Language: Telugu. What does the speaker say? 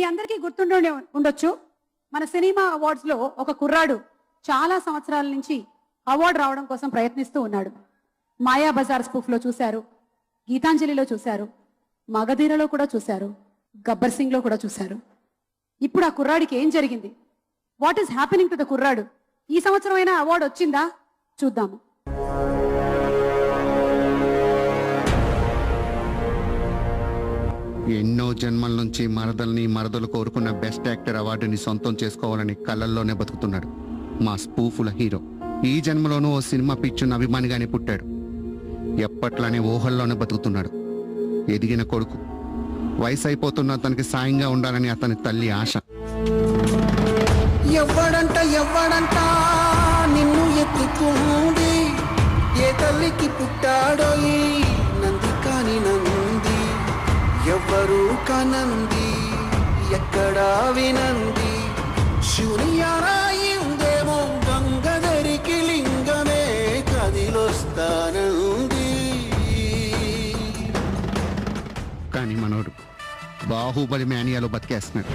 మీ అందరికీ గుర్తుండే ఉండొచ్చు, మన సినిమా అవార్డ్స్ లో ఒక కుర్రాడు చాలా సంవత్సరాల నుంచి అవార్డు రావడం కోసం ప్రయత్నిస్తూ ఉన్నాడు. మాయా బజార్ స్పూఫ్ లో చూశారు, గీతాంజలిలో చూశారు, మగధీరలో కూడా చూశారు, గబ్బర్ సింగ్ లో కూడా చూశారు. ఇప్పుడు ఆ కుర్రాడికి ఏం జరిగింది? What is happening to the కుర్రాడు? ఈ సంవత్సరం అయినా అవార్డు వచ్చిందా? చూద్దాము. ఎన్నో జన్మల నుంచి మరదలు కోరుకున్న బెస్ట్ యాక్టర్ అవార్డుని సొంతం చేసుకోవాలని కళ్ళల్లోనే బతుకుతున్నాడు మా స్పూఫుల హీరో. ఈ జన్మలోనూ ఓ సినిమా పిచ్చున్న అభిమానిగానే పుట్టాడు. ఎప్పట్లానే ఊహల్లోనే బతుకుతున్నాడు. ఎదిగిన కొడుకు, వయసు అయిపోతున్న అతనికి సాయంగా ఉండాలని అతని తల్లి ఆశ. ఎవ్వడంట నిన్ను ఎత్తుకుంది, ఏ తల్లికి పుట్టాడో ఈ నంది కాని నంది, ఎవ్వరు కనంది ఎక్కడా వినంది, శూన్యరాయిందేమో గంగధరికి లింగమే కదిలొస్తానంది. కానీ మనోడు బాహుబలి మేనియాలో బతికేస్తున్నాడు.